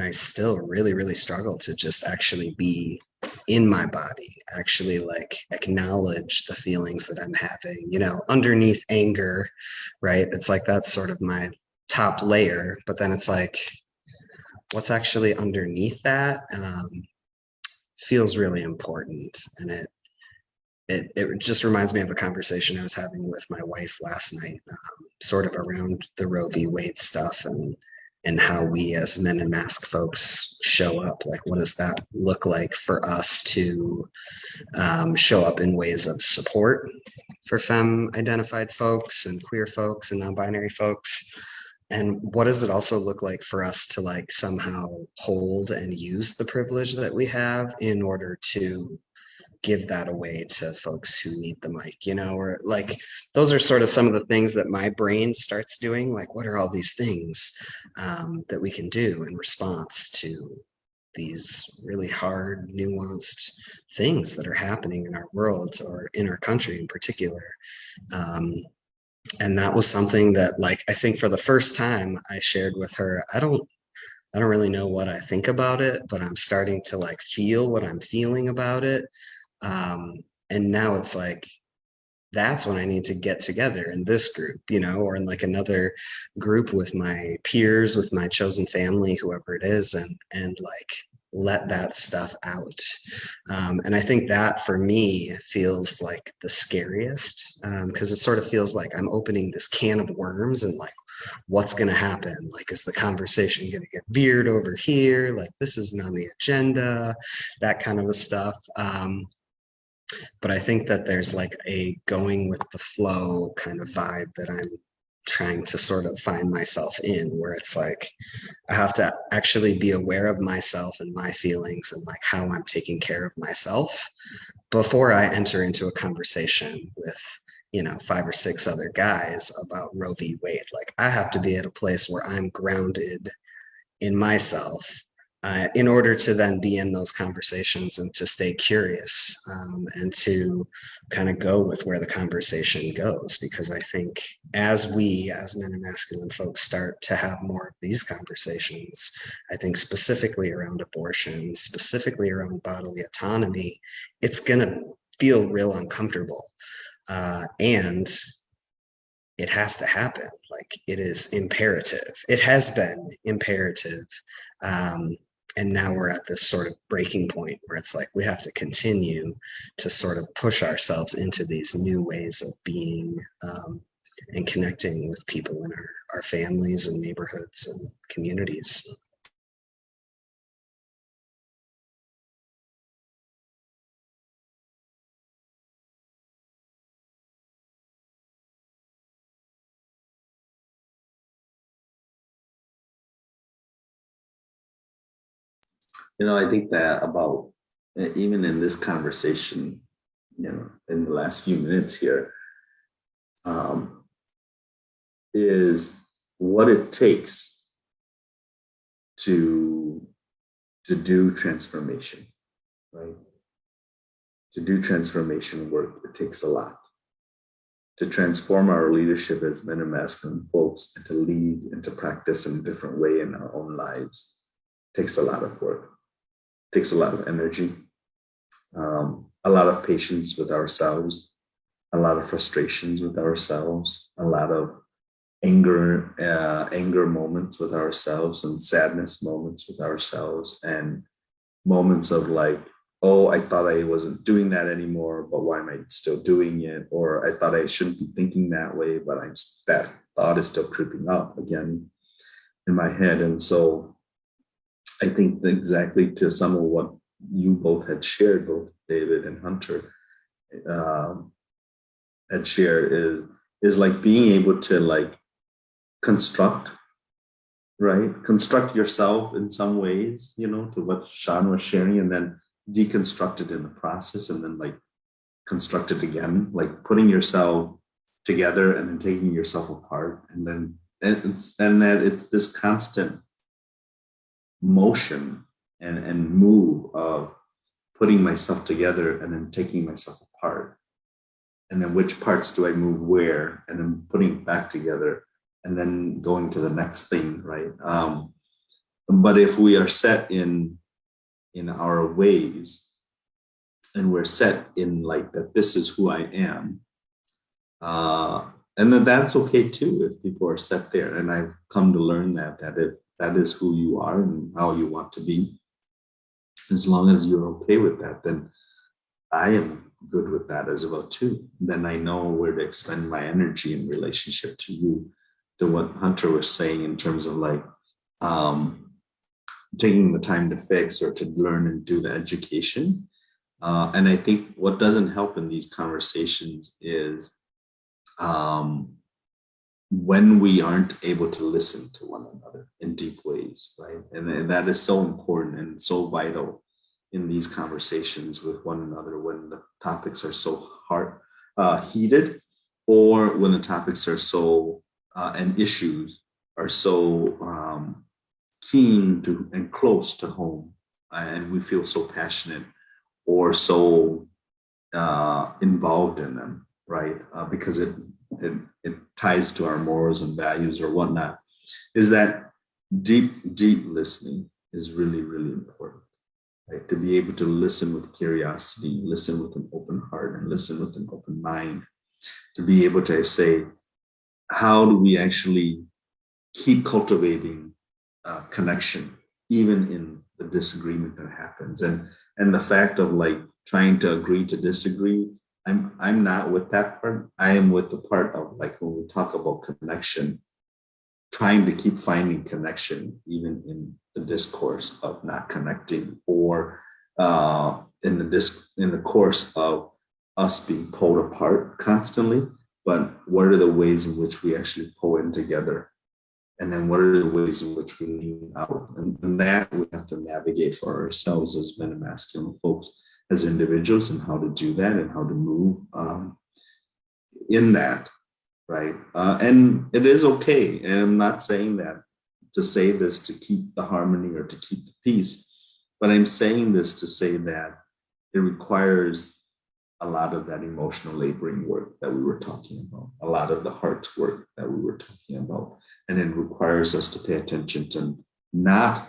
I still really, really struggle to just actually be in my body, actually like acknowledge the feelings that I'm having, underneath anger, right? It's like that's sort of my top layer, but then it's like, what's actually underneath that feels really important. And it just reminds me of a conversation I was having with my wife last night, sort of around the Roe v. Wade stuff and how we as men in mask folks show up. Like, what does that look like for us to show up in ways of support for femme identified folks and queer folks and non-binary folks? And what does it also look like for us to like somehow hold and use the privilege that we have in order to give that away to folks who need the mic, you know, or like those are sort of some of the things that my brain starts doing. Like, what are all these things that we can do in response to these really hard, nuanced things that are happening in our world or in our country in particular? And that was something that, like, I think for the first time I shared with her, I don't really know what I think about it, but I'm starting to like feel what I'm feeling about it. And now it's like, that's when I need to get together in this group, you know, or in like another group with my peers, with my chosen family, whoever it is, and like let that stuff out. And I think that for me feels like the scariest, because it sort of feels like I'm opening this can of worms and like, what's going to happen? Like, is the conversation going to get veered over here? Like, this isn't on the agenda, that kind of a stuff. But I think that there's like a going with the flow kind of vibe that I'm trying to sort of find myself in, where it's like I have to actually be aware of myself and my feelings and like how I'm taking care of myself before I enter into a conversation with, you know, 5 or 6 other guys about Roe v. Wade. Like, I have to be at a place where I'm grounded in myself in order to then be in those conversations and to stay curious and to kind of go with where the conversation goes. Because I think as we, as men and masculine folks, start to have more of these conversations, I think specifically around abortion, specifically around bodily autonomy, it's going to feel real uncomfortable. And it has to happen. Like, it is imperative. It has been imperative. And now we're at this sort of breaking point where it's like we have to continue to sort of push ourselves into these new ways of being and connecting with people in our families and neighborhoods and communities. You know, I think that about even in this conversation, you know, in the last few minutes here, is what it takes to do transformation, right? To do transformation work, it takes a lot. To transform our leadership as men and masculine folks and to lead and to practice in a different way in our own lives takes a lot of work. Takes a lot of energy, a lot of patience with ourselves, a lot of frustrations with ourselves, a lot of anger moments with ourselves, and sadness moments with ourselves, and moments of like, oh, I thought I wasn't doing that anymore, but why am I still doing it? Or I thought I shouldn't be thinking that way, but that thought is still creeping up again in my head. And so I think exactly to some of what you both had shared, both David and Hunter had shared, is like being able to like construct, right? Construct yourself in some ways, you know, to what Sean was sharing, and then deconstruct it in the process, and then like construct it again, like putting yourself together and then taking yourself apart, and then that it's this constant motion and move of putting myself together and then taking myself apart, and then which parts do I move where, and then putting it back together and then going to the next thing, right? But if we are set in our ways, and we're set in like that, this is who I am, and then that's okay too if people are set there. And I've come to learn that if that is who you are and how you want to be, as long as you're okay with that, then I am good with that as well too. Then I know where to expend my energy in relationship to you, to what Hunter was saying in terms of like taking the time to fix or to learn and do the education. And I think what doesn't help in these conversations is when we aren't able to listen to one another in deep ways, right? And that is so important and so vital in these conversations with one another when the topics are so heated, or when the topics are so and issues are so keen to and close to home, and we feel so passionate or so involved in them, right? Because it ties to our morals and values or whatnot. Is that deep listening is really, really important, right? To be able to listen with curiosity, listen with an open heart, and listen with an open mind. To be able to say, how do we actually keep cultivating connection, even in the disagreement that happens, and the fact of like trying to agree to disagree. I'm not with that part. I am with the part of like when we talk about connection, trying to keep finding connection even in the discourse of not connecting, or in the course of us being pulled apart constantly. But what are the ways in which we actually pull in together? And then what are the ways in which we lean out? And that we have to navigate for ourselves as men and masculine folks, as individuals, and how to do that and how to move in that, right? And it is okay. And I'm not saying that to say this to keep the harmony or to keep the peace, but I'm saying this to say that it requires a lot of that emotional laboring work that we were talking about, a lot of the heart work that we were talking about. And it requires us to pay attention to not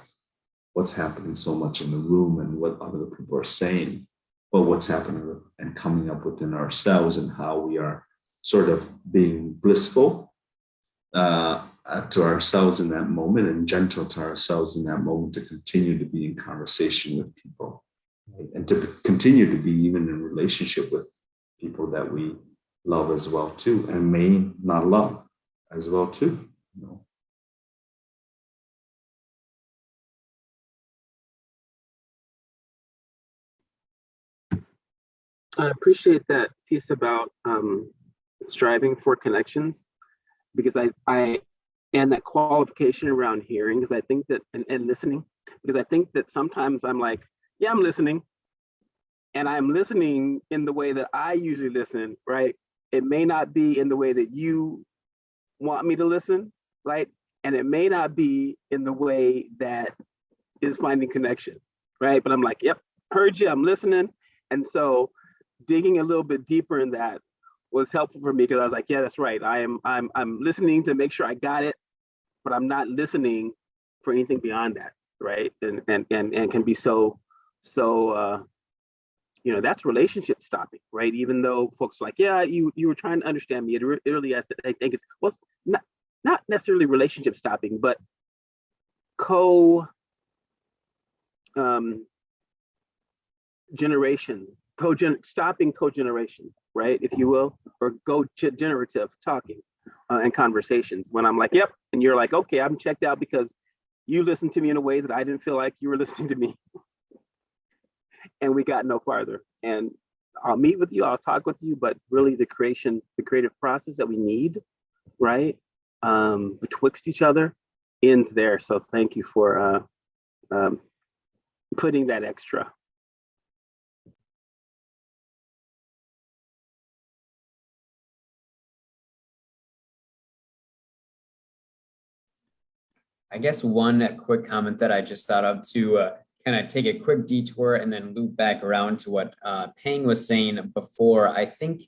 what's happening so much in the room and what other people are saying, but what's happening and coming up within ourselves, and how we are sort of being blissful to ourselves in that moment, and gentle to ourselves in that moment, to continue to be in conversation with people, right? And to continue to be even in relationship with people that we love as well too, and may not love as well too, you know. I appreciate that piece about striving for connections, because I and that qualification around hearing, because I think that and listening, because I think that sometimes I'm like, yeah, I'm listening, and I'm listening in the way that I usually listen, right? It may not be in the way that you want me to listen, right? And it may not be in the way that is finding connection, right? But I'm like, yep, heard you, I'm listening. And so digging a little bit deeper in that was helpful for me, because I was like, yeah, that's right. I'm listening to make sure I got it, but I'm not listening for anything beyond that, right? And can be so that's relationship stopping, right? Even though folks are like, yeah, you were trying to understand me. It really, I think it's not necessarily relationship stopping, but stopping co-generation, right? If you will, or generative talking and conversations. When I'm like, yep, and you're like, okay, I'm checked out because you listened to me in a way that I didn't feel like you were listening to me. And we got no farther. And I'll meet with you, I'll talk with you, but really the creative process that we need, right, betwixt each other ends there. So thank you for putting that extra. I guess one quick comment that I just thought of to kind of take a quick detour and then loop back around to what Pang was saying before. I think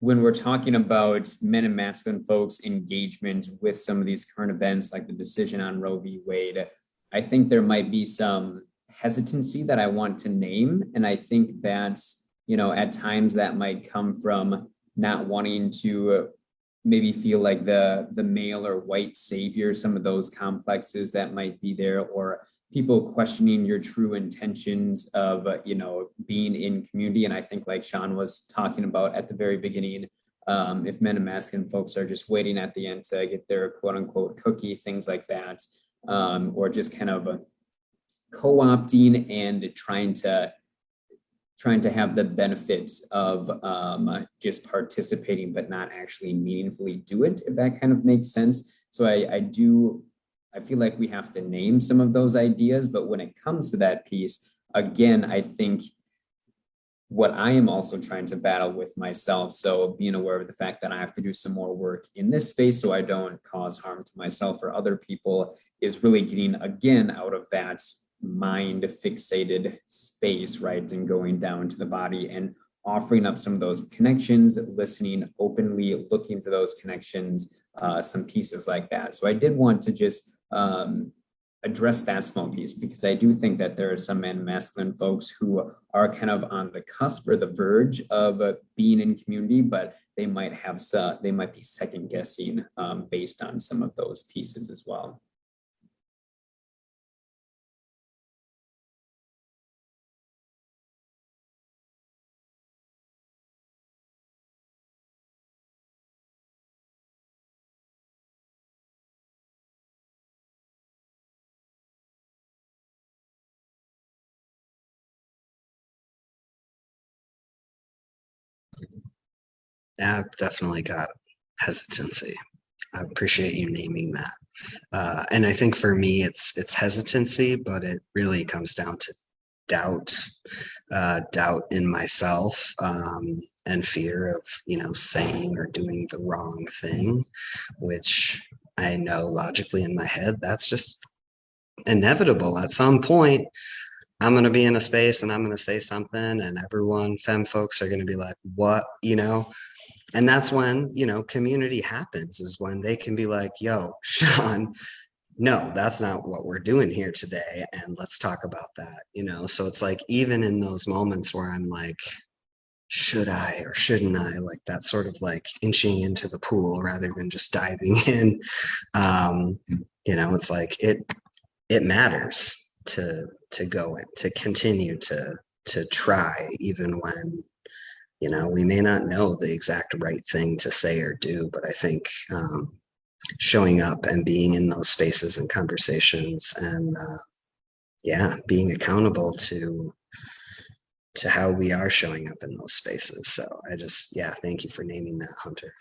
when we're talking about men and masculine folks' engagement with some of these current events, like the decision on Roe v. Wade, I think there might be some hesitancy that I want to name. And I think that, at times that might come from not wanting to maybe feel like the male or white savior, some of those complexes that might be there, or people questioning your true intentions of, being in community. And I think like Sean was talking about at the very beginning, if men and masculine folks are just waiting at the end to get their quote unquote cookie, things like that, or just kind of co-opting and trying to have the benefits of just participating, but not actually meaningfully do it, if that kind of makes sense. So I feel like we have to name some of those ideas, but when it comes to that piece, again, I think what I am also trying to battle with myself, so being aware of the fact that I have to do some more work in this space so I don't cause harm to myself or other people, is really getting, again, out of that mind fixated space, right? And going down to the body and offering up some of those connections, listening openly, looking for those connections, some pieces like that. So I did want to just address that small piece, because I do think that there are some men and masculine folks who are kind of on the cusp or the verge of being in community, but they might be second guessing based on some of those pieces as well. Yeah, I've definitely got hesitancy. I appreciate you naming that. And I think for me, it's hesitancy, but it really comes down to doubt, doubt in myself, and fear of, saying or doing the wrong thing, which I know logically in my head, that's just inevitable. At some point, I'm going to be in a space and I'm going to say something, and everyone, femme folks, are going to be like, what, And that's when, community happens, is when they can be like, yo, Sean, no, that's not what we're doing here today. And let's talk about that, So it's like, even in those moments where I'm like, should I or shouldn't I, like that sort of like inching into the pool rather than just diving in. It's like, it matters to go in, to continue to try, even when, we may not know the exact right thing to say or do, but I think showing up and being in those spaces and conversations and being accountable to how we are showing up in those spaces. So I just, thank you for naming that, Hunter.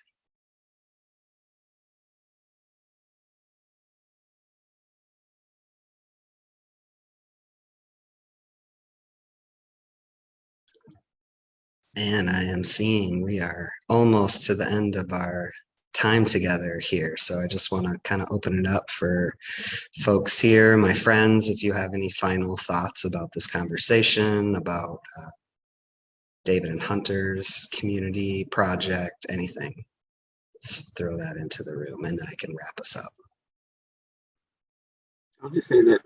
And I am seeing we are almost to the end of our time together here. So I just want to kind of open it up for folks here, my friends, if you have any final thoughts about this conversation, about David and Hunter's community project, anything. Let's throw that into the room and then I can wrap us up. I'll just say that,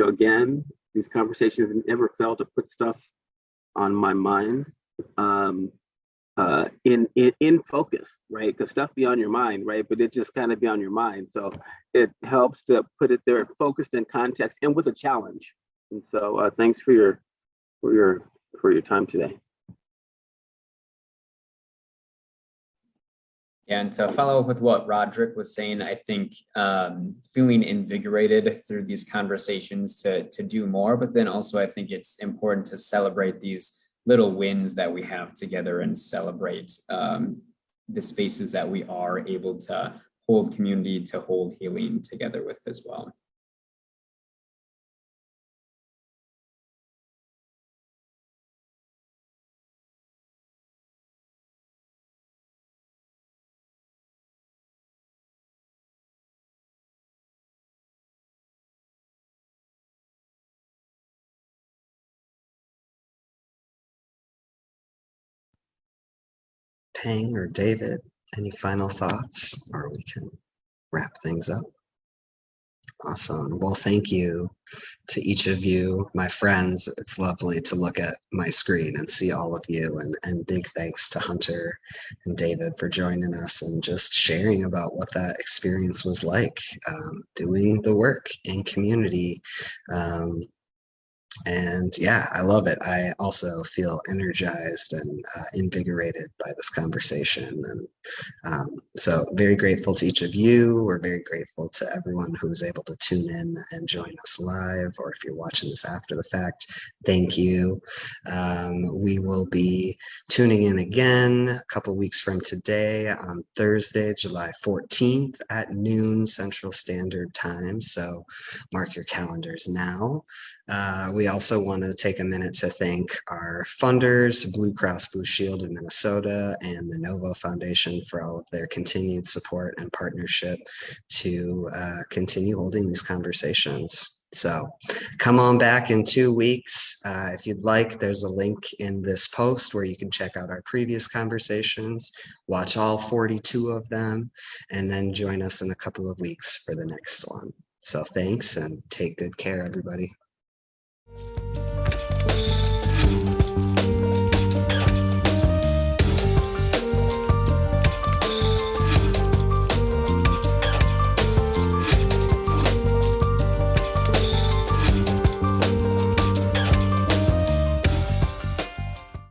again, these conversations never fail to put stuff on my mind. In focus, right? Because stuff be on your mind, right? But it just kind of be on your mind. So it helps to put it there focused in context and with a challenge. And so thanks for your time today. And to follow up with what Roderick was saying, I think feeling invigorated through these conversations to do more, but then also I think it's important to celebrate these little wins that we have together and celebrate the spaces that we are able to hold community, to hold healing together with as well. Peng or David, any final thoughts, or we can wrap things up? Awesome. Well, thank you to each of you, my friends. It's lovely to look at my screen and see all of you. And big thanks to Hunter and David for joining us and just sharing about what that experience was like, doing the work in community. And yeah, I love it. I also feel energized and invigorated by this conversation. And so very grateful to each of you. We're very grateful to everyone who was able to tune in and join us live, or if you're watching this after the fact, thank you. We will be tuning in again a couple weeks from today on Thursday, July 14th at noon Central Standard Time. So mark your calendars now. We also want to take a minute to thank our funders, Blue Cross Blue Shield of Minnesota and the Novo Foundation, for all of their continued support and partnership to continue holding these conversations. So come on back in 2 weeks. If you'd like, there's a link in this post where you can check out our previous conversations, watch all 42 of them, and then join us in a couple of weeks for the next one. So thanks and take good care, everybody.